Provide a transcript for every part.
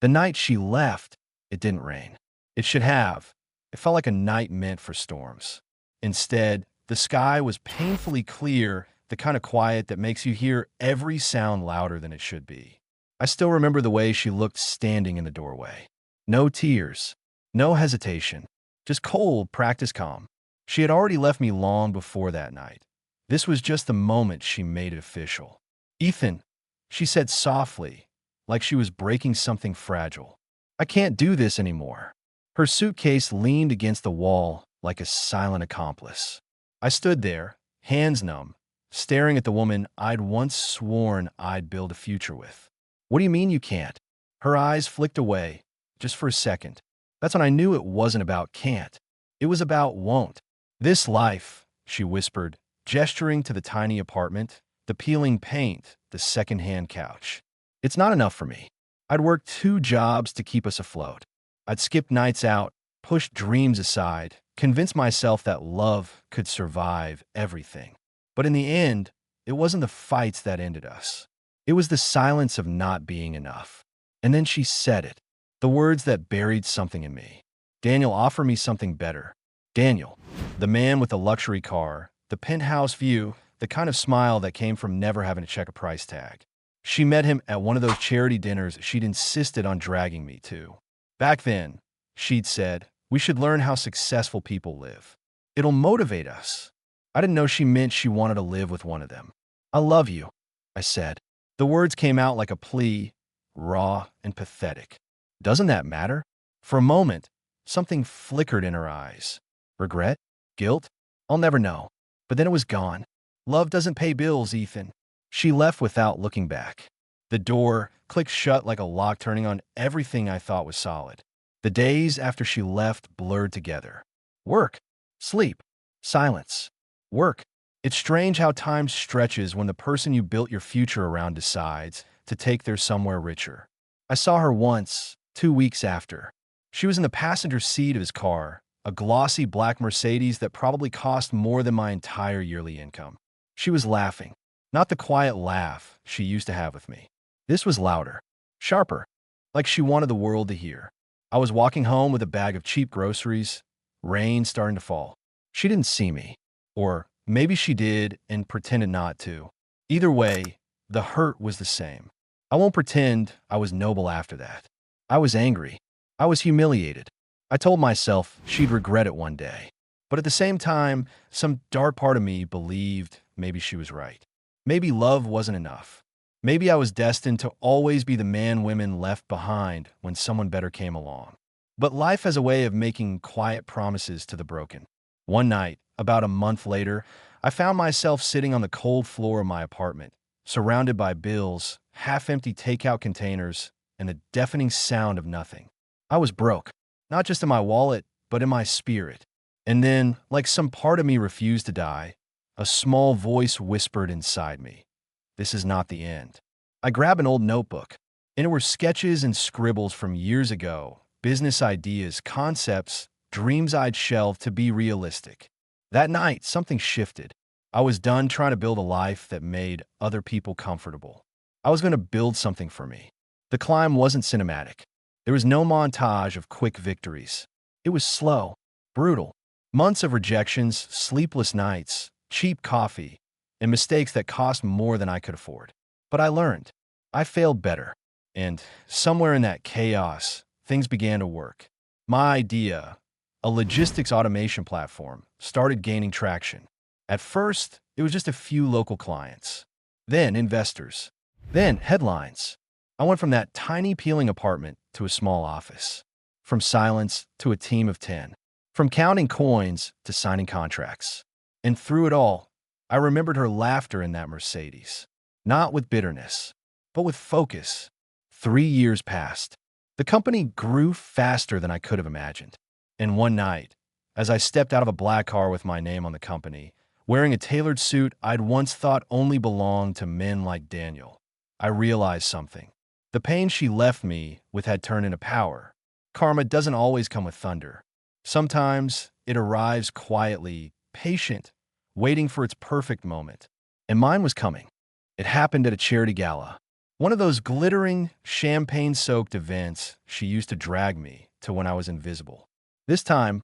The night she left, it didn't rain. It should have. It felt like a night meant for storms. Instead, the sky was painfully clear, the kind of quiet that makes you hear every sound louder than it should be. I still remember the way she looked standing in the doorway. No tears, no hesitation, just cold, practiced calm. She had already left me long before that night. This was just the moment she made it official. "Ethan," she said softly, like she was breaking something fragile. "I can't do this anymore." Her suitcase leaned against the wall like a silent accomplice. I stood there, hands numb, staring at the woman I'd once sworn I'd build a future with. "What do you mean you can't?" Her eyes flicked away, just for a second. That's when I knew it wasn't about can't. It was about won't. "This life," she whispered, gesturing to the tiny apartment, the peeling paint, the second-hand couch. "It's not enough for me. I'd worked 2 jobs to keep us afloat. I'd skipped nights out, pushed dreams aside, convinced myself that love could survive everything. But in the end, it wasn't the fights that ended us. It was the silence of not being enough." And then she said it, the words that buried something in me. "Daniel, offer me something better." Daniel, the man with the luxury car, the penthouse view, the kind of smile that came from never having to check a price tag. She met him at one of those charity dinners she'd insisted on dragging me to. Back then, she'd said, we should learn how successful people live. It'll motivate us. I didn't know she meant she wanted to live with one of them. "I love you," I said. The words came out like a plea, raw and pathetic. "Doesn't that matter?" For a moment, something flickered in her eyes. Regret? Guilt? I'll never know. But then it was gone. "Love doesn't pay bills, Ethan." She left without looking back. The door clicked shut like a lock, turning on everything I thought was solid. The days after she left blurred together. Work, sleep, silence. Work. It's strange how time stretches when the person you built your future around decides to take theirs somewhere richer. I saw her once, 2 weeks after. She was in the passenger seat of his car, a glossy black Mercedes that probably cost more than my entire yearly income. She was laughing, not the quiet laugh she used to have with me. This was louder, sharper, like she wanted the world to hear. I was walking home with a bag of cheap groceries, rain starting to fall. She didn't see me. Or maybe she did and pretended not to. Either way, the hurt was the same. I won't pretend I was noble after that. I was angry. I was humiliated. I told myself she'd regret it one day. But at the same time, some dark part of me believed maybe she was right. Maybe love wasn't enough. Maybe I was destined to always be the man women left behind when someone better came along. But life has a way of making quiet promises to the broken. One night, about a month later, I found myself sitting on the cold floor of my apartment, surrounded by bills, half-empty takeout containers, and the deafening sound of nothing. I was broke, not just in my wallet, but in my spirit. And then, like some part of me refused to die, a small voice whispered inside me, "This is not the end." I grabbed an old notebook, and it were sketches and scribbles from years ago, business ideas, concepts, dreams I'd shelved to be realistic. That night, something shifted. I was done trying to build a life that made other people comfortable. I was going to build something for me. The climb wasn't cinematic. There was no montage of quick victories. It was slow, brutal. Months of rejections, sleepless nights, cheap coffee, and mistakes that cost more than I could afford. But I learned. I failed better. And somewhere in that chaos, things began to work. My idea, a logistics automation platform, started gaining traction. At first, it was just a few local clients. Then investors. Then headlines. I went from that tiny peeling apartment to a small office. From silence to a team of 10. From counting coins to signing contracts. And through it all, I remembered her laughter in that Mercedes. Not with bitterness, but with focus. 3 years passed. The company grew faster than I could have imagined. And one night, as I stepped out of a black car with my name on the company, wearing a tailored suit I'd once thought only belonged to men like Daniel, I realized something. The pain she left me with had turned into power. Karma doesn't always come with thunder. Sometimes it arrives quietly, patient, waiting for its perfect moment. And mine was coming. It happened at a charity gala. One of those glittering, champagne-soaked events she used to drag me to when I was invisible. This time,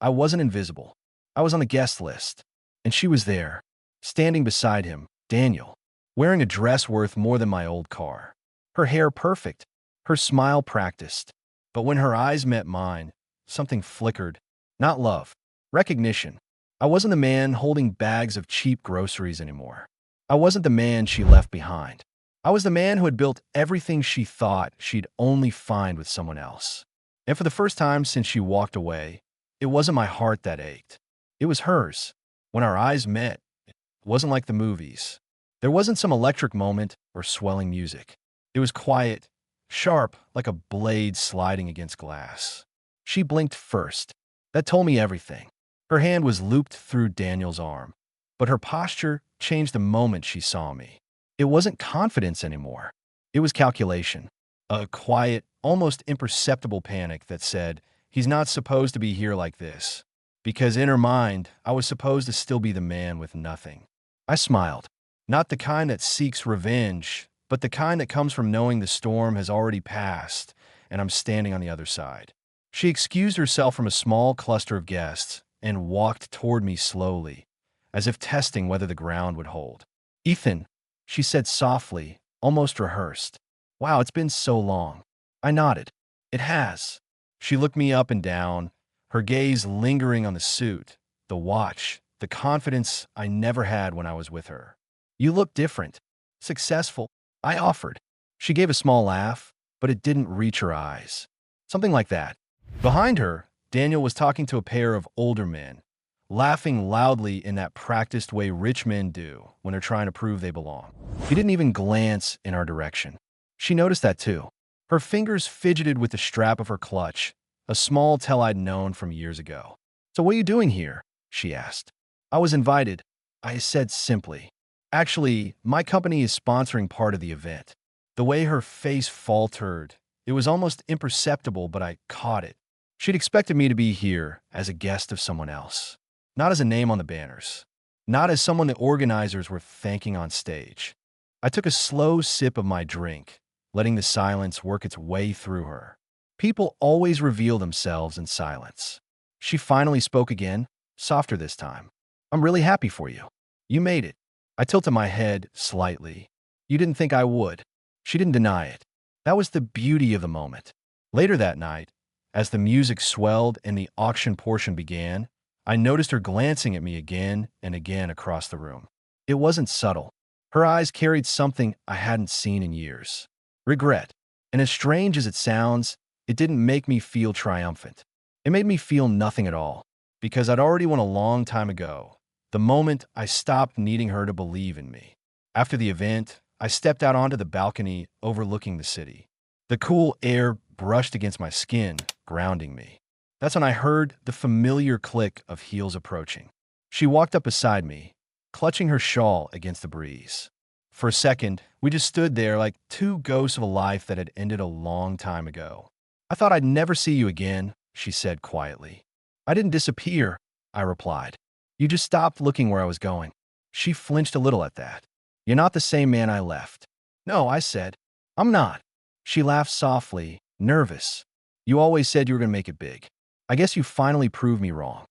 I wasn't invisible. I was on the guest list, and she was there, standing beside him, Daniel, wearing a dress worth more than my old car. Her hair perfect, her smile practiced. But when her eyes met mine, something flickered. Not love, recognition. I wasn't the man holding bags of cheap groceries anymore. I wasn't the man she left behind. I was the man who had built everything she thought she'd only find with someone else. And for the first time since she walked away, it wasn't my heart that ached. It was hers. When our eyes met, it wasn't like the movies. There wasn't some electric moment or swelling music. It was quiet, sharp, like a blade sliding against glass. She blinked first. That told me everything. Her hand was looped through Daniel's arm, but her posture changed the moment she saw me. It wasn't confidence anymore. It was calculation. A quiet, almost imperceptible panic that said, he's not supposed to be here like this. Because in her mind, I was supposed to still be the man with nothing. I smiled. Not the kind that seeks revenge, but the kind that comes from knowing the storm has already passed and I'm standing on the other side. She excused herself from a small cluster of guests and walked toward me slowly, as if testing whether the ground would hold. "Ethan," she said softly, almost rehearsed. "Wow, it's been so long." I nodded. "It has." She looked me up and down, her gaze lingering on the suit, the watch, the confidence I never had when I was with her. "You look different. Successful," I offered. She gave a small laugh, but it didn't reach her eyes. Something like that. Behind her, Daniel was talking to a pair of older men, laughing loudly in that practiced way rich men do when they're trying to prove they belong. He didn't even glance in our direction. She noticed that too. Her fingers fidgeted with the strap of her clutch, a small tell I'd known from years ago. "So what are you doing here?" she asked. "I was invited," I said simply. "Actually, my company is sponsoring part of the event." The way her face faltered, it was almost imperceptible, but I caught it. She'd expected me to be here as a guest of someone else, not as a name on the banners, not as someone the organizers were thanking on stage. I took a slow sip of my drink, letting the silence work its way through her. People always reveal themselves in silence. She finally spoke again, softer this time. "I'm really happy for you. You made it." I tilted my head slightly. "You didn't think I would." She didn't deny it. That was the beauty of the moment. Later that night, as the music swelled and the auction portion began, I noticed her glancing at me again and again across the room. It wasn't subtle. Her eyes carried something I hadn't seen in years. Regret. And as strange as it sounds, it didn't make me feel triumphant. It made me feel nothing at all, because I'd already won a long time ago, the moment I stopped needing her to believe in me. After the event, I stepped out onto the balcony overlooking the city. The cool air brushed against my skin, grounding me. That's when I heard the familiar click of heels approaching. She walked up beside me, clutching her shawl against the breeze. For a second, we just stood there like two ghosts of a life that had ended a long time ago. "I thought I'd never see you again," she said quietly. "I didn't disappear," I replied. "You just stopped looking where I was going." She flinched a little at that. "You're not the same man I left." "No," I said. "I'm not." She laughed softly, nervous. "You always said you were going to make it big. I guess you finally proved me wrong."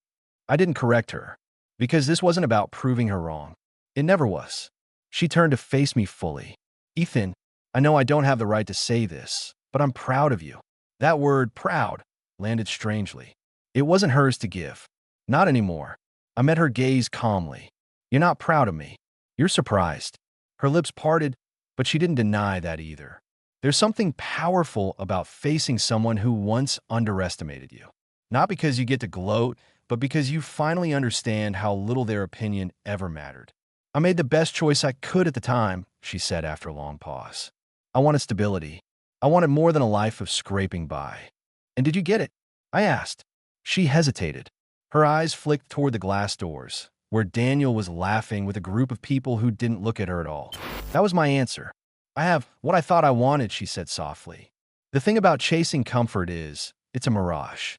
I didn't correct her, because this wasn't about proving her wrong. It never was. She turned to face me fully. "Ethan, I know I don't have the right to say this, but I'm proud of you." That word, proud, landed strangely. It wasn't hers to give. Not anymore. I met her gaze calmly. "You're not proud of me. You're surprised." Her lips parted, but she didn't deny that either. There's something powerful about facing someone who once underestimated you. Not because you get to gloat, but because you finally understand how little their opinion ever mattered. "I made the best choice I could at the time," she said after a long pause. "I wanted stability. I wanted more than a life of scraping by." "And did you get it?" I asked. She hesitated. Her eyes flicked toward the glass doors, where Daniel was laughing with a group of people who didn't look at her at all. That was my answer. "I have what I thought I wanted," she said softly. "The thing about chasing comfort is, it's a mirage.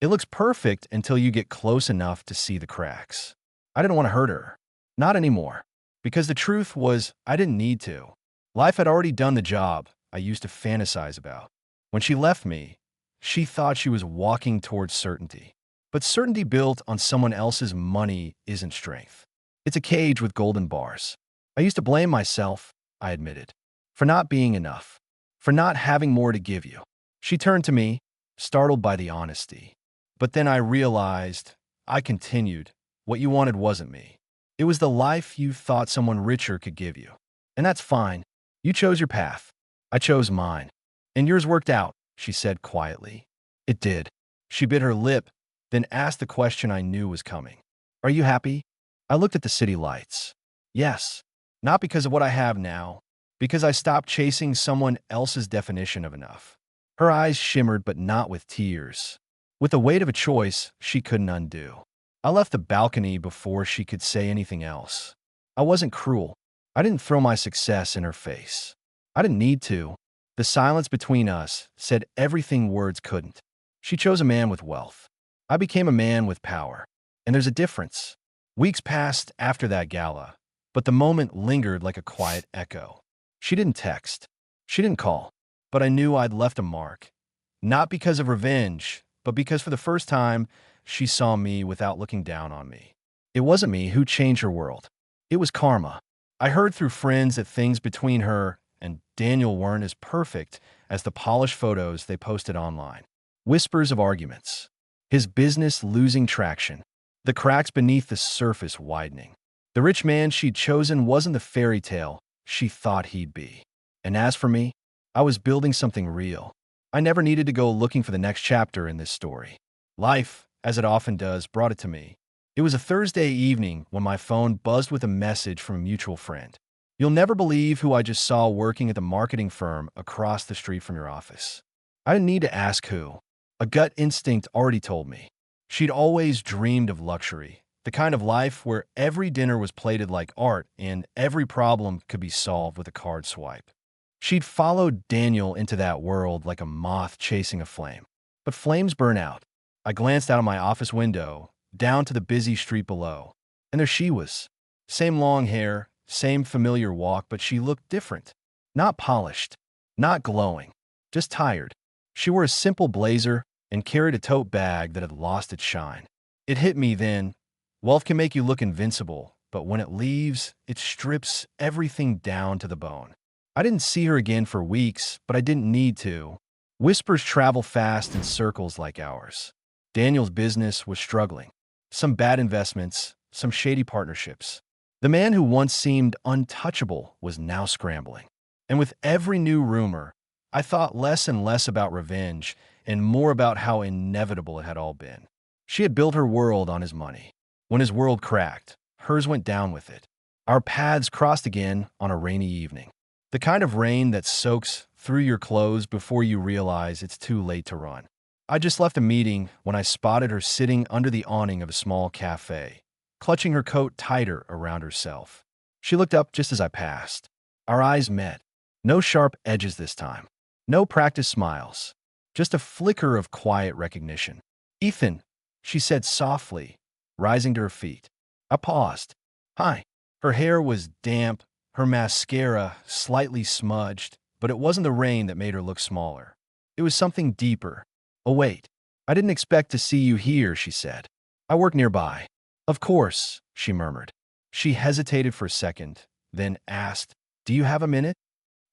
It looks perfect until you get close enough to see the cracks." I didn't want to hurt her. Not anymore. Because the truth was, I didn't need to. Life had already done the job I used to fantasize about. When she left me, she thought she was walking towards certainty. But certainty built on someone else's money isn't strength. It's a cage with golden bars. I used to blame myself, I admitted, for not being enough, for not having more to give you. She turned to me, startled by the honesty. But then I realized, I continued, what you wanted wasn't me. It was the life you thought someone richer could give you. And that's fine. You chose your path. I chose mine. And yours worked out, she said quietly. It did. She bit her lip, then asked the question I knew was coming. Are you happy? I looked at the city lights. Yes. Not because of what I have now, because I stopped chasing someone else's definition of enough. Her eyes shimmered, but not with tears. With the weight of a choice she couldn't undo. I left the balcony before she could say anything else. I wasn't cruel. I didn't throw my success in her face. I didn't need to. The silence between us said everything words couldn't. She chose a man with wealth. I became a man with power. And there's a difference. Weeks passed after that gala, but the moment lingered like a quiet echo. She didn't text. She didn't call. But I knew I'd left a mark. Not because of revenge, but because for the first time, she saw me without looking down on me. It wasn't me who changed her world. It was karma. I heard through friends that things between her and Daniel weren't as perfect as the polished photos they posted online. Whispers of arguments. His business losing traction. The cracks beneath the surface widening. The rich man she'd chosen wasn't the fairy tale she thought he'd be. And as for me, I was building something real. I never needed to go looking for the next chapter in this story. Life, as it often does, brought it to me. It was a Thursday evening when my phone buzzed with a message from a mutual friend. You'll never believe who I just saw working at the marketing firm across the street from your office. I didn't need to ask who. A gut instinct already told me. She'd always dreamed of luxury, the kind of life where every dinner was plated like art and every problem could be solved with a card swipe. She'd followed Daniel into that world like a moth chasing a flame. But flames burn out. I glanced out of my office window, down to the busy street below, and there she was. Same long hair, same familiar walk, but she looked different. Not polished, not glowing, just tired. She wore a simple blazer and carried a tote bag that had lost its shine. It hit me then. Wealth can make you look invincible, but when it leaves, it strips everything down to the bone. I didn't see her again for weeks, but I didn't need to. Whispers travel fast in circles like ours. Daniel's business was struggling. Some bad investments, some shady partnerships. The man who once seemed untouchable was now scrambling. And with every new rumor, I thought less and less about revenge and more about how inevitable it had all been. She had built her world on his money. When his world cracked, hers went down with it. Our paths crossed again on a rainy evening. The kind of rain that soaks through your clothes before you realize it's too late to run. I just left a meeting when I spotted her sitting under the awning of a small cafe, clutching her coat tighter around herself. She looked up just as I passed. Our eyes met. No sharp edges this time. No practiced smiles. Just a flicker of quiet recognition. Ethan, she said softly, rising to her feet. I paused. Hi. Her hair was damp, her mascara slightly smudged, but it wasn't the rain that made her look smaller. It was something deeper. Oh, wait. I didn't expect to see you here, she said. I work nearby. Of course, she murmured. She hesitated for a second, then asked, Do you have a minute?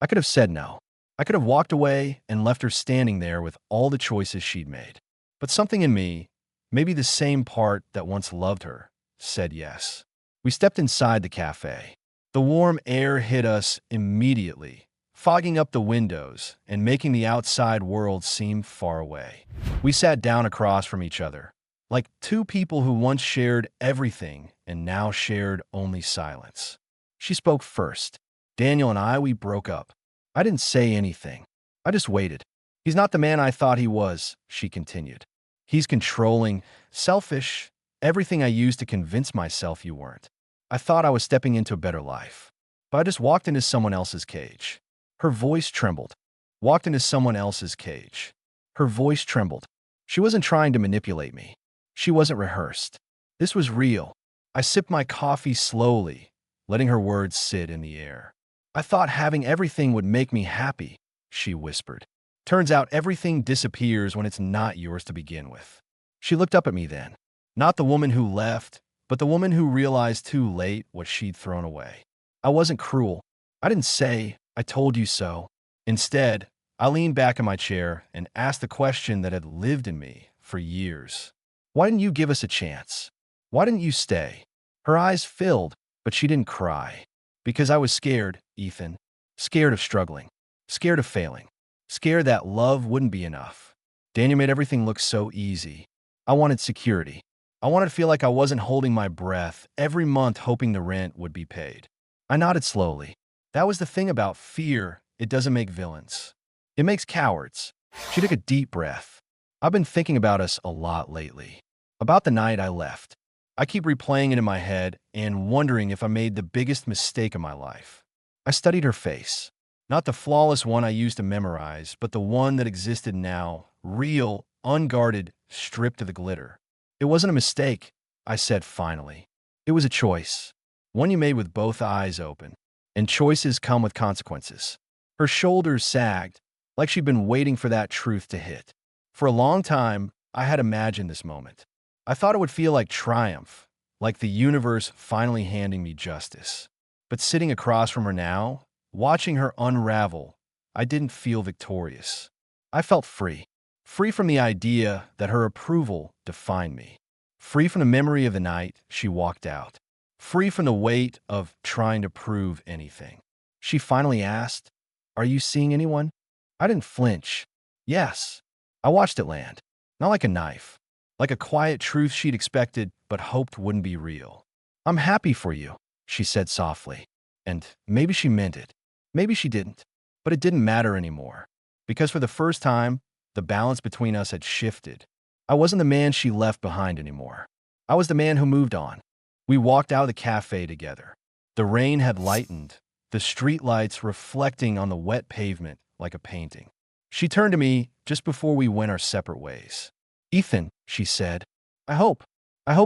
I could have said no. I could have walked away and left her standing there with all the choices she'd made. But something in me, maybe the same part that once loved her, said yes. We stepped inside the cafe. The warm air hit us immediately, fogging up the windows and making the outside world seem far away. We sat down across from each other, like two people who once shared everything and now shared only silence. She spoke first. Daniel and we broke up. I didn't say anything. I just waited. He's not the man I thought he was, she continued. He's controlling, selfish, everything I used to convince myself you weren't. I thought I was stepping into a better life, but I just walked into someone else's cage. Her voice trembled. Walked into someone else's cage. Her voice trembled. She wasn't trying to manipulate me. She wasn't rehearsed. This was real. I sipped my coffee slowly, letting her words sit in the air. I thought having everything would make me happy, she whispered. Turns out everything disappears when it's not yours to begin with. She looked up at me then. Not the woman who left, but the woman who realized too late what she'd thrown away. I wasn't cruel. I didn't say, I told you so. Instead, I leaned back in my chair and asked the question that had lived in me for years. Why didn't you give us a chance? Why didn't you stay? Her eyes filled, but she didn't cry. Because I was scared, Ethan. Scared of struggling. Scared of failing. Scared that love wouldn't be enough. Daniel made everything look so easy. I wanted security. I wanted to feel like I wasn't holding my breath every month hoping the rent would be paid. I nodded slowly. That was the thing about fear. It doesn't make villains. It makes cowards. She took a deep breath. I've been thinking about us a lot lately. About the night I left. I keep replaying it in my head and wondering if I made the biggest mistake of my life. I studied her face. Not the flawless one I used to memorize, but the one that existed now, real, unguarded, stripped of the glitter. It wasn't a mistake, I said finally. It was a choice. One you made with both eyes open. And choices come with consequences. Her shoulders sagged, like she'd been waiting for that truth to hit. For a long time, I had imagined this moment. I thought it would feel like triumph, like the universe finally handing me justice. But sitting across from her now, watching her unravel, I didn't feel victorious. I felt free. Free from the idea that her approval defined me. Free from the memory of the night she walked out. Free from the weight of trying to prove anything. She finally asked, "Are you seeing anyone?" I didn't flinch. Yes. I watched it land. Not like a knife. Like a quiet truth she'd expected but hoped wouldn't be real. "I'm happy for you," she said softly. And maybe she meant it. Maybe she didn't. But it didn't matter anymore. Because for the first time, the balance between us had shifted. I wasn't the man she left behind anymore. I was the man who moved on. We walked out of the cafe together. The rain had lightened, the streetlights reflecting on the wet pavement like a painting. She turned to me just before we went our separate ways. "Ethan," she said, I hope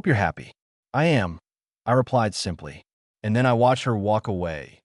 you're happy." "I am," I replied simply. And then I watched her walk away,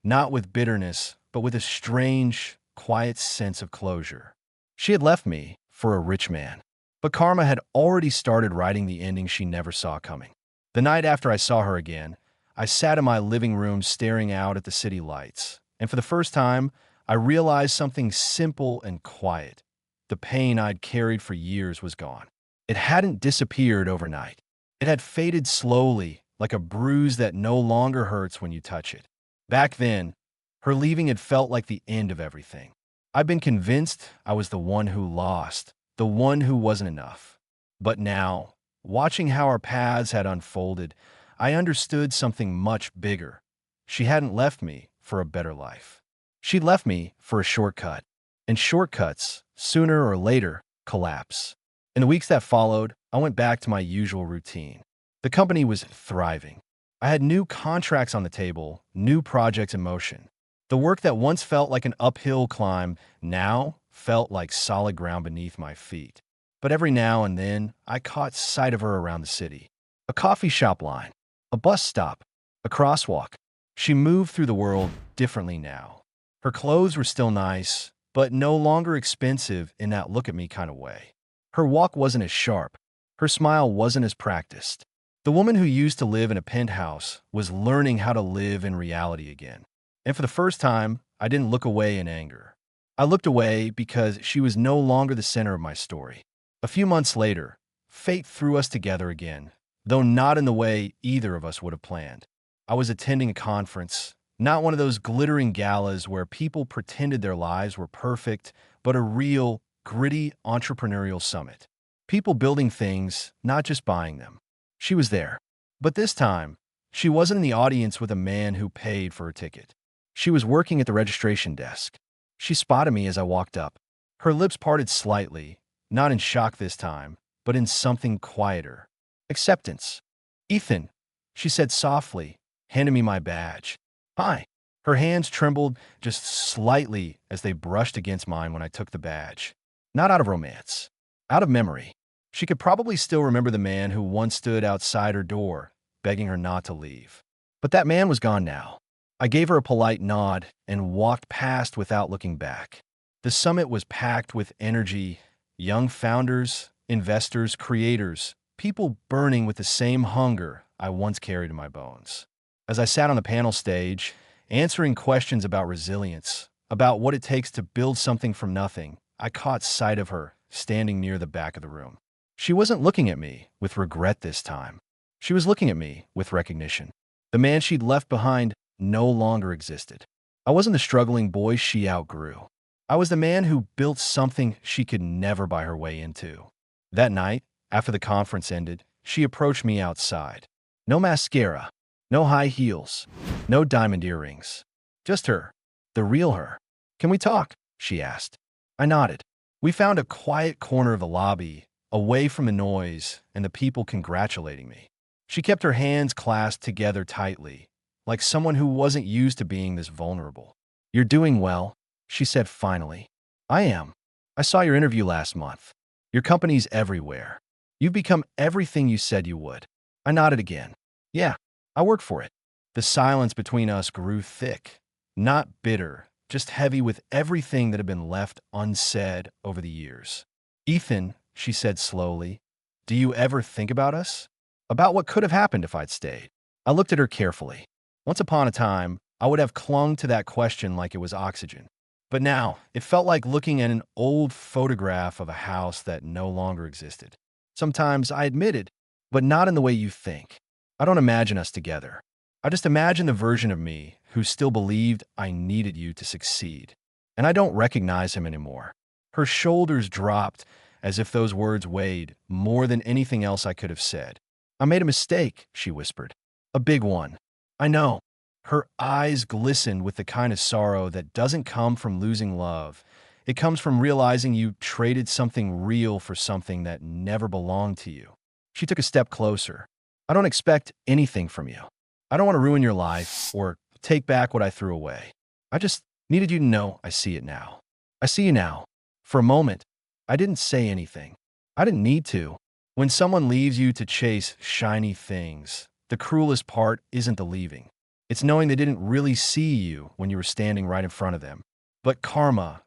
not with bitterness, but with a strange, quiet sense of closure. She had left me for a rich man. But karma had already started writing the ending she never saw coming. The night after I saw her again, I sat in my living room staring out at the city lights. And for the first time, I realized something simple and quiet. The pain I'd carried for years was gone. It hadn't disappeared overnight. It had faded slowly, like a bruise that no longer hurts when you touch it. Back then, her leaving had felt like the end of everything. I'd been convinced I was the one who lost, the one who wasn't enough. But now, watching how our paths had unfolded, I understood something much bigger. She hadn't left me for a better life. She'd left me for a shortcut. And shortcuts, sooner or later, collapse. In the weeks that followed, I went back to my usual routine. The company was thriving. I had new contracts on the table, new projects in motion. The work that once felt like an uphill climb now felt like solid ground beneath my feet. But every now and then, I caught sight of her around the city. A coffee shop line, a bus stop, a crosswalk. She moved through the world differently now. Her clothes were still nice, but no longer expensive in that look-at-me kind of way. Her walk wasn't as sharp. Her smile wasn't as practiced. The woman who used to live in a penthouse was learning how to live in reality again. And for the first time, I didn't look away in anger. I looked away because she was no longer the center of my story. A few months later, fate threw us together again, though not in the way either of us would have planned. I was attending a conference, not one of those glittering galas where people pretended their lives were perfect, but a real, gritty entrepreneurial summit. People building things, not just buying them. She was there. But this time, she wasn't in the audience with a man who paid for her ticket. She was working at the registration desk. She spotted me as I walked up. Her lips parted slightly, not in shock this time, but in something quieter. Acceptance. "Ethan," she said softly, handing me my badge. "Hi." Her hands trembled just slightly as they brushed against mine when I took the badge. Not out of romance. Out of memory. She could probably still remember the man who once stood outside her door, begging her not to leave. But that man was gone now. I gave her a polite nod and walked past without looking back. The summit was packed with energy, young founders, investors, creators, people burning with the same hunger I once carried in my bones. As I sat on the panel stage, answering questions about resilience, about what it takes to build something from nothing, I caught sight of her standing near the back of the room. She wasn't looking at me with regret this time. She was looking at me with recognition. The man she'd left behind no longer existed. I wasn't the struggling boy she outgrew. I was the man who built something she could never buy her way into. That night, after the conference ended, she approached me outside. No mascara, no high heels, no diamond earrings. Just her, the real her. "Can we talk?" she asked. I nodded. We found a quiet corner of the lobby, away from the noise and the people congratulating me. She kept her hands clasped together tightly, like someone who wasn't used to being this vulnerable. "You're doing well," she said finally. "I am. I saw your interview last month. Your company's everywhere. You've become everything you said you would." I nodded again. "Yeah, I work for it." The silence between us grew thick, not bitter, just heavy with everything that had been left unsaid over the years. "Ethan," she said slowly, "do you ever think about us? About what could have happened if I'd stayed?" I looked at her carefully. Once upon a time, I would have clung to that question like it was oxygen. But now, it felt like looking at an old photograph of a house that no longer existed. Sometimes I admitted, but not in the way you think. I don't imagine us together. I just imagine the version of me who still believed I needed you to succeed. And I don't recognize him anymore. Her shoulders dropped as if those words weighed more than anything else I could have said. "I made a mistake," she whispered. "A big one. I know." Her eyes glistened with the kind of sorrow that doesn't come from losing love. It comes from realizing you traded something real for something that never belonged to you. She took a step closer. "I don't expect anything from you. I don't want to ruin your life or take back what I threw away. I just needed you to know I see it now. I see you now." For a moment, I didn't say anything. I didn't need to. When someone leaves you to chase shiny things, the cruelest part isn't the leaving. It's knowing they didn't really see you when you were standing right in front of them. But karma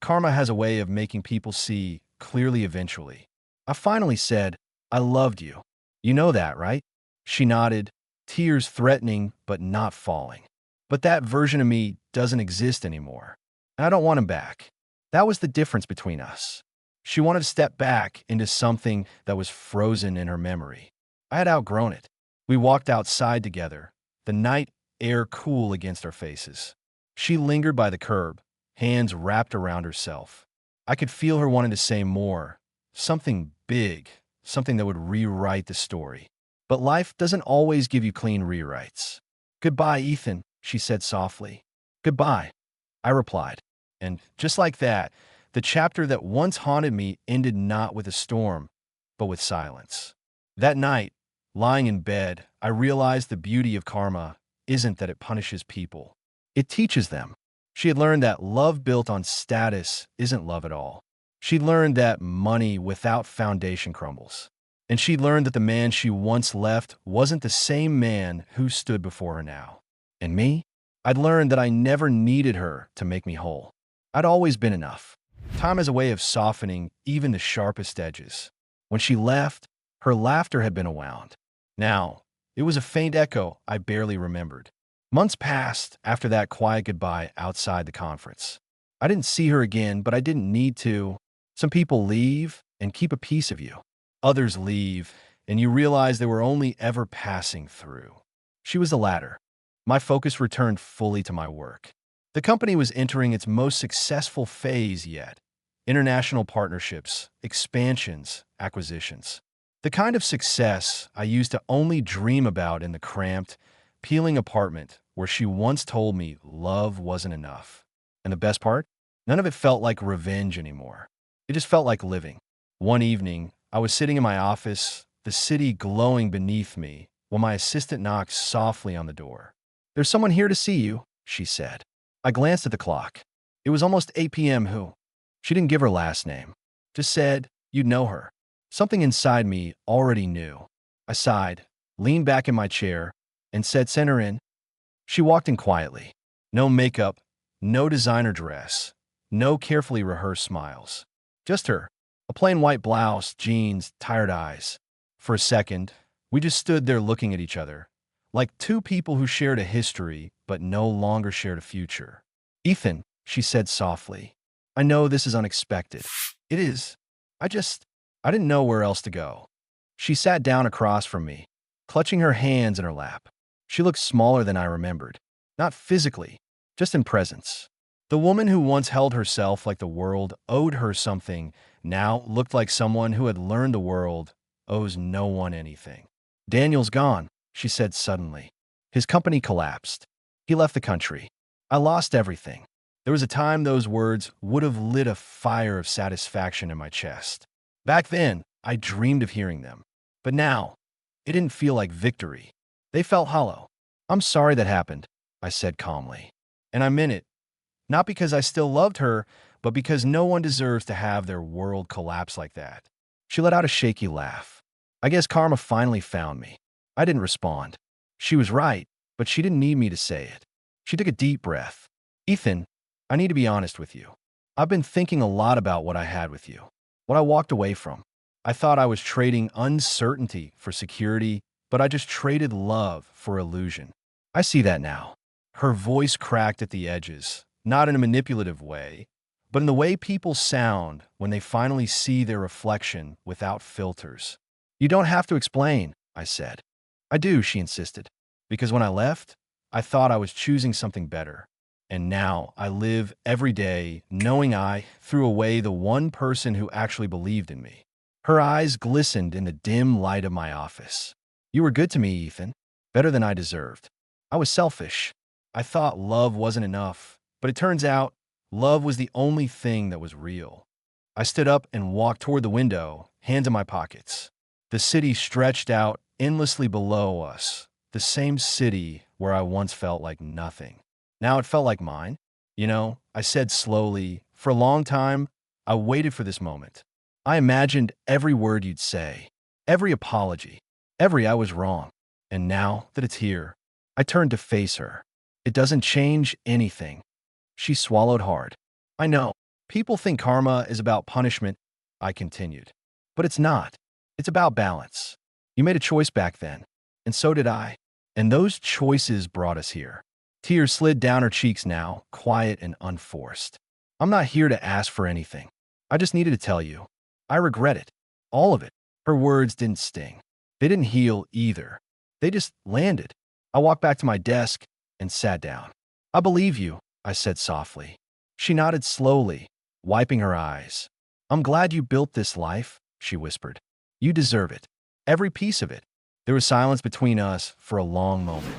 has a way of making people see clearly eventually. I finally said, "I loved you. You know that, right?" She nodded, tears threatening but not falling. "But that version of me doesn't exist anymore. And I don't want him back." That was the difference between us. She wanted to step back into something that was frozen in her memory. I had outgrown it. We walked outside together, the night air cool against our faces. She lingered by the curb, hands wrapped around herself. I could feel her wanting to say more, something big, something that would rewrite the story. But life doesn't always give you clean rewrites. "Goodbye, Ethan," she said softly. "Goodbye," I replied. And just like that, the chapter that once haunted me ended not with a storm, but with silence. That night, lying in bed, I realized the beauty of karma isn't that it punishes people. It teaches them. She had learned that love built on status isn't love at all. She learned that money without foundation crumbles. And she learned that the man she once left wasn't the same man who stood before her now. And me? I'd learned that I never needed her to make me whole. I'd always been enough. Time has a way of softening even the sharpest edges. When she left, her laughter had been awound. Now, it was a faint echo I barely remembered. Months passed after that quiet goodbye outside the conference. I didn't see her again, but I didn't need to. Some people leave and keep a piece of you. Others leave, and you realize they were only ever passing through. She was the latter. My focus returned fully to my work. The company was entering its most successful phase yet. International partnerships, expansions, acquisitions. The kind of success I used to only dream about in the cramped, peeling apartment where she once told me love wasn't enough. And the best part? None of it felt like revenge anymore. It just felt like living. One evening, I was sitting in my office, the city glowing beneath me, when my assistant knocked softly on the door. "There's someone here to see you," she said. I glanced at the clock. It was almost 8 p.m. Who? She didn't give her last name. Just said, "You'd know her." Something inside me already knew. I sighed, leaned back in my chair, and said, "Send her in." She walked in quietly. No makeup, no designer dress, no carefully rehearsed smiles. Just her, a plain white blouse, jeans, tired eyes. For a second, we just stood there looking at each other, like two people who shared a history but no longer shared a future. Ethan, she said softly, I know this is unexpected. It is. I didn't know where else to go. She sat down across from me, clutching her hands in her lap. She looked smaller than I remembered. Not physically, just in presence. The woman who once held herself like the world owed her something now looked like someone who had learned the world owes no one anything. Daniel's gone, she said suddenly. His company collapsed. He left the country. I lost everything. There was a time those words would have lit a fire of satisfaction in my chest. Back then, I dreamed of hearing them. But now, it didn't feel like victory. They felt hollow. I'm sorry that happened, I said calmly. And I meant it. Not because I still loved her, but because no one deserves to have their world collapse like that. She let out a shaky laugh. I guess karma finally found me. I didn't respond. She was right, but she didn't need me to say it. She took a deep breath. Ethan, I need to be honest with you. I've been thinking a lot about what I had with you, what I walked away from. I thought I was trading uncertainty for security, but I just traded love for illusion. I see that now. Her voice cracked at the edges, not in a manipulative way, but in the way people sound when they finally see their reflection without filters. You don't have to explain, I said. I do, she insisted, because when I left, I thought I was choosing something better. And now I live every day knowing I threw away the one person who actually believed in me. Her eyes glistened in the dim light of my office. You were good to me, Ethan. Better than I deserved. I was selfish. I thought love wasn't enough, but it turns out love was the only thing that was real. I stood up and walked toward the window, hands in my pockets. The city stretched out endlessly below us, the same city where I once felt like nothing. Now it felt like mine. You know, I said slowly, for a long time, I waited for this moment. I imagined every word you'd say, every apology, every I was wrong. And now that it's here, I turned to face her. It doesn't change anything. She swallowed hard. I know, people think karma is about punishment, I continued. But it's not. It's about balance. You made a choice back then, and so did I. And those choices brought us here. Tears slid down her cheeks now, quiet and unforced. I'm not here to ask for anything. I just needed to tell you. I regret it. All of it. Her words didn't sting. They didn't heal either. They just landed. I walked back to my desk and sat down. I believe you, I said softly. She nodded slowly, wiping her eyes. I'm glad you built this life, she whispered. You deserve it. Every piece of it. There was silence between us for a long moment.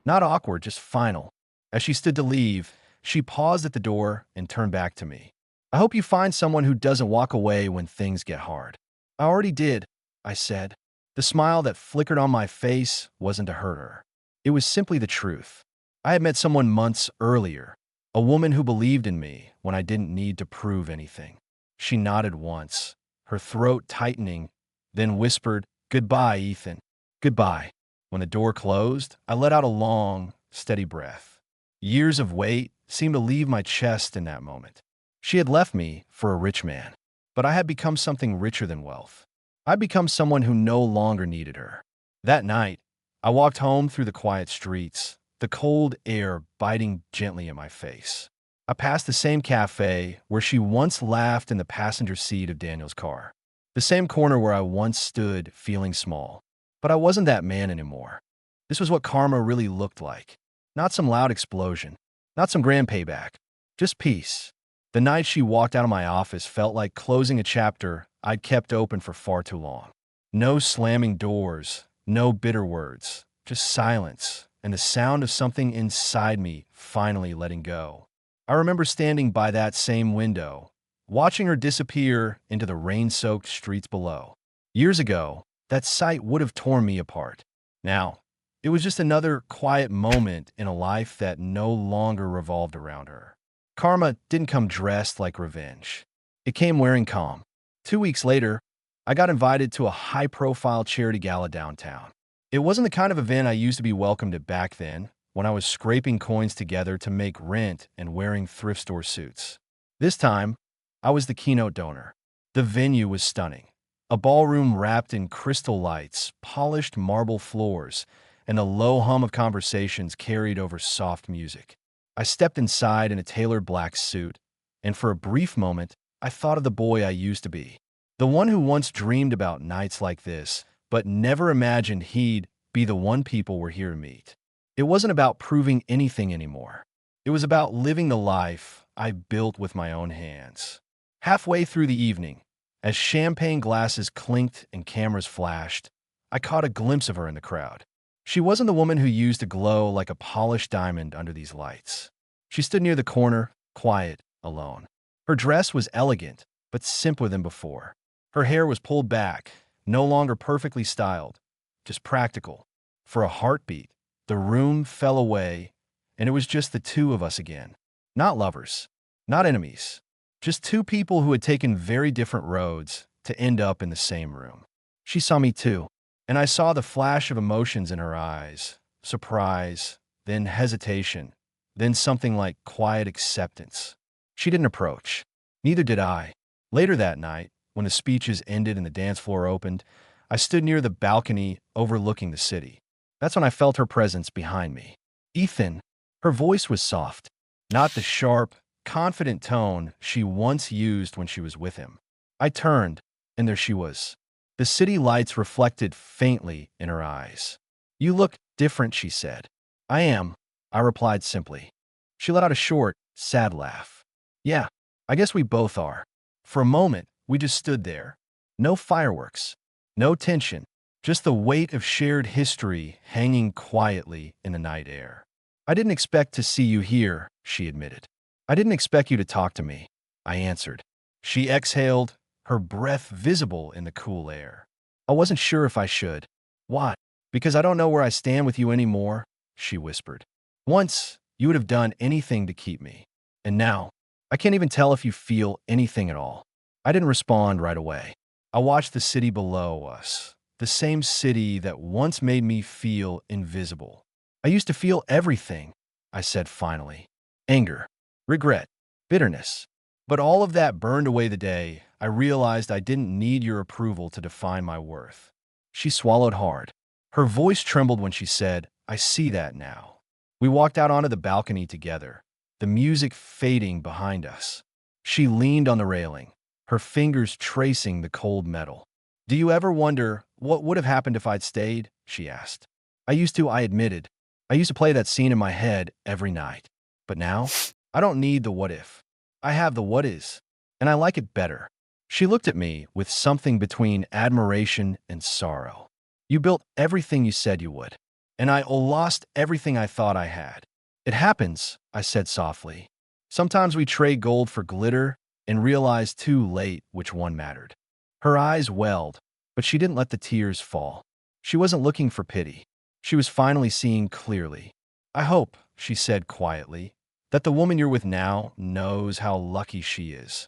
Not awkward, just final. As she stood to leave, she paused at the door and turned back to me. I hope you find someone who doesn't walk away when things get hard. I already did, I said. The smile that flickered on my face wasn't to hurt her. It was simply the truth. I had met someone months earlier, a woman who believed in me when I didn't need to prove anything. She nodded once, her throat tightening, then whispered, Goodbye, Ethan. Goodbye. When the door closed, I let out a long, steady breath. Years of weight seemed to leave my chest in that moment. She had left me for a rich man, but I had become something richer than wealth. I'd become someone who no longer needed her. That night, I walked home through the quiet streets, the cold air biting gently in my face. I passed the same cafe where she once laughed in the passenger seat of Daniel's car. The same corner where I once stood feeling small. But I wasn't that man anymore. This was what karma really looked like. Not some loud explosion, not some grand payback, just peace. The night she walked out of my office felt like closing a chapter I'd kept open for far too long. No slamming doors, no bitter words, just silence and the sound of something inside me finally letting go. I remember standing by that same window, watching her disappear into the rain-soaked streets below. Years ago, that sight would have torn me apart. Now, it was just another quiet moment in a life that no longer revolved around her. Karma didn't come dressed like revenge. It came wearing calm. 2 weeks later, I got invited to a high-profile charity gala downtown. It wasn't the kind of event I used to be welcomed at back then, when I was scraping coins together to make rent and wearing thrift store suits. This time, I was the keynote donor. The venue was stunning. A ballroom wrapped in crystal lights, polished marble floors, and a low hum of conversations carried over soft music. I stepped inside in a tailored black suit, and for a brief moment, I thought of the boy I used to be. The one who once dreamed about nights like this, but never imagined he'd be the one people were here to meet. It wasn't about proving anything anymore. It was about living the life I built with my own hands. Halfway through the evening, as champagne glasses clinked and cameras flashed, I caught a glimpse of her in the crowd. She wasn't the woman who used to glow like a polished diamond under these lights. She stood near the corner, quiet, alone. Her dress was elegant, but simpler than before. Her hair was pulled back, no longer perfectly styled, just practical. For a heartbeat, the room fell away, and it was just the two of us again. Not lovers, not enemies, just two people who had taken very different roads to end up in the same room. She saw me too, and I saw the flash of emotions in her eyes, surprise, then hesitation, then something like quiet acceptance. She didn't approach. Neither did I. Later that night, when the speeches ended and the dance floor opened, I stood near the balcony overlooking the city. That's when I felt her presence behind me. Ethan. Her voice was soft, not the sharp, confident tone she once used when she was with him. I turned, and there she was. The city lights reflected faintly in her eyes. "You look different," she said. "I am," I replied simply. She let out a short, sad laugh. "Yeah, I guess we both are." For a moment, we just stood there. No fireworks, no tension, just the weight of shared history hanging quietly in the night air. "I didn't expect to see you here," she admitted. "I didn't expect you to talk to me," I answered. She exhaled, her breath visible in the cool air. "I wasn't sure if I should." "Why?" "Because I don't know where I stand with you anymore," she whispered. "Once, you would have done anything to keep me. And now, I can't even tell if you feel anything at all." I didn't respond right away. I watched the city below us, the same city that once made me feel invisible. "I used to feel everything," I said finally. "Anger, regret, bitterness. But all of that burned away the day I realized I didn't need your approval to define my worth." She swallowed hard. Her voice trembled when she said, "I see that now." We walked out onto the balcony together, the music fading behind us. She leaned on the railing, her fingers tracing the cold metal. "Do you ever wonder what would have happened if I'd stayed?" she asked. I admitted. I used to play that scene in my head every night. But now, I don't need the what if. I have the what is, and I like it better. She looked at me with something between admiration and sorrow. "You built everything you said you would, and I lost everything I thought I had." "It happens," I said softly. "Sometimes we trade gold for glitter and realize too late which one mattered." Her eyes welled, but she didn't let the tears fall. She wasn't looking for pity. She was finally seeing clearly. "I hope," she said quietly, "that the woman you're with now knows how lucky she is."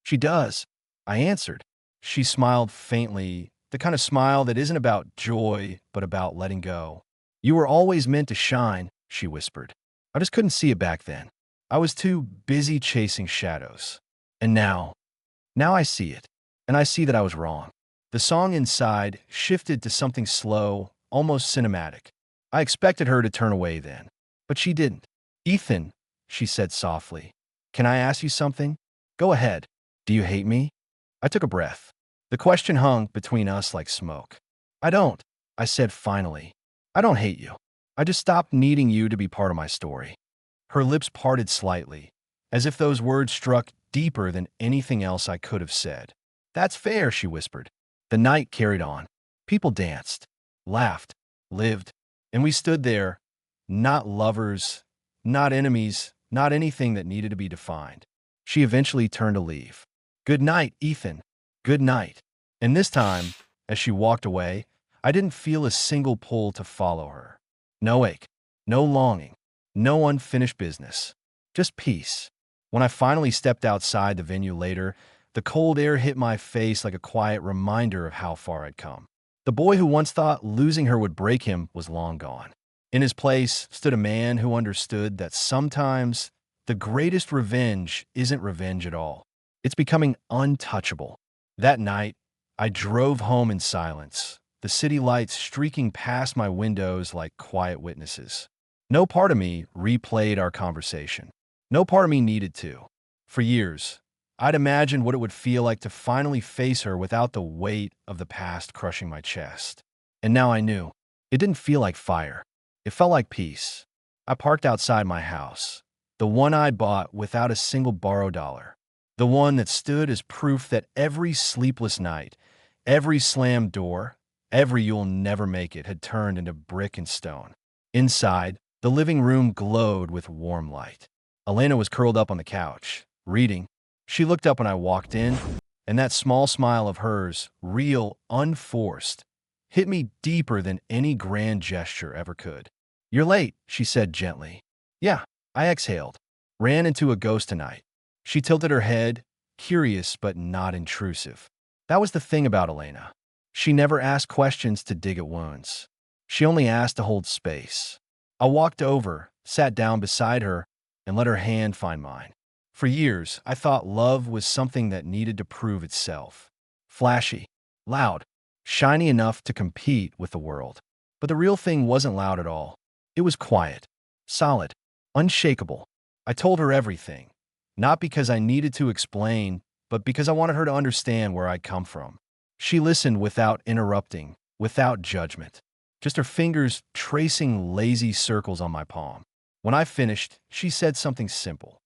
"She does," I answered. She smiled faintly, the kind of smile that isn't about joy, but about letting go. "You were always meant to shine," she whispered. I just couldn't see it back then. I was too busy chasing shadows. And now I see it. And I see that I was wrong. The song inside shifted to something slow, almost cinematic. I expected her to turn away then, but she didn't. "Ethan," she said softly, "can I ask you something?" "Go ahead." "Do you hate me?" I took a breath. The question hung between us like smoke. "I don't," I said finally. "I don't hate you. I just stopped needing you to be part of my story." Her lips parted slightly, as if those words struck deeper than anything else I could have said. "That's fair," she whispered. The night carried on. People danced, laughed, lived, and we stood there, not lovers, not enemies, not anything that needed to be defined. She eventually turned to leave. "Good night, Ethan. Good night." And this time, as she walked away, I didn't feel a single pull to follow her. No ache, no longing, no unfinished business. Just peace. When I finally stepped outside the venue later, the cold air hit my face like a quiet reminder of how far I'd come. The boy who once thought losing her would break him was long gone. In his place stood a man who understood that sometimes the greatest revenge isn't revenge at all. It's becoming untouchable. That night, I drove home in silence, the city lights streaking past my windows like quiet witnesses. No part of me replayed our conversation. No part of me needed to. For years, I'd imagined what it would feel like to finally face her without the weight of the past crushing my chest. And now I knew. It didn't feel like fire. It felt like peace. I parked outside my house, the one I bought without a single borrowed dollar, the one that stood as proof that every sleepless night, every slammed door, every you'll never make it had turned into brick and stone. Inside, the living room glowed with warm light. Elena was curled up on the couch, reading. She looked up when I walked in, and that small smile of hers, real, unforced, hit me deeper than any grand gesture ever could. "You're late," she said gently. "Yeah," I exhaled. "Ran into a ghost tonight." She tilted her head, curious but not intrusive. That was the thing about Elena. She never asked questions to dig at wounds. She only asked to hold space. I walked over, sat down beside her, and let her hand find mine. For years, I thought love was something that needed to prove itself. Flashy, loud, shiny enough to compete with the world. But the real thing wasn't loud at all. It was quiet, solid, unshakable. I told her everything, not because I needed to explain, but because I wanted her to understand where I'd come from. She listened without interrupting, without judgment, just her fingers tracing lazy circles on my palm. When I finished, she said something simple.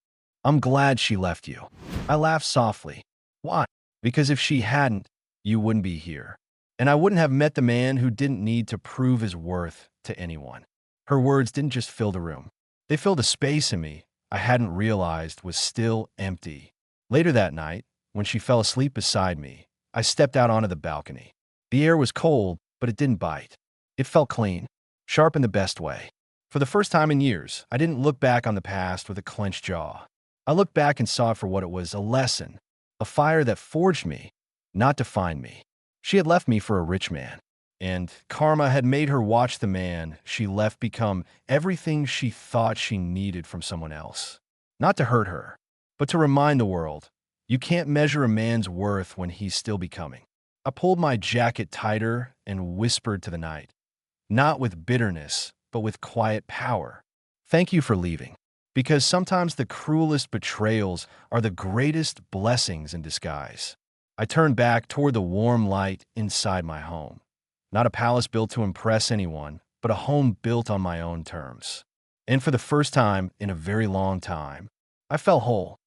"I'm glad she left you." I laughed softly. "Why?" "Because if she hadn't, you wouldn't be here. And I wouldn't have met the man who didn't need to prove his worth to anyone." Her words didn't just fill the room. They filled a space in me I hadn't realized was still empty. Later that night, when she fell asleep beside me, I stepped out onto the balcony. The air was cold, but it didn't bite. It felt clean, sharp in the best way. For the first time in years, I didn't look back on the past with a clenched jaw. I looked back and saw it for what it was, a lesson, a fire that forged me, not defined me. She had left me for a rich man, and karma had made her watch the man she left become everything she thought she needed from someone else. Not to hurt her, but to remind the world, you can't measure a man's worth when he's still becoming. I pulled my jacket tighter and whispered to the night, not with bitterness, but with quiet power. "Thank you for leaving." Because sometimes the cruelest betrayals are the greatest blessings in disguise. I turned back toward the warm light inside my home. Not a palace built to impress anyone, but a home built on my own terms. And for the first time in a very long time, I felt whole.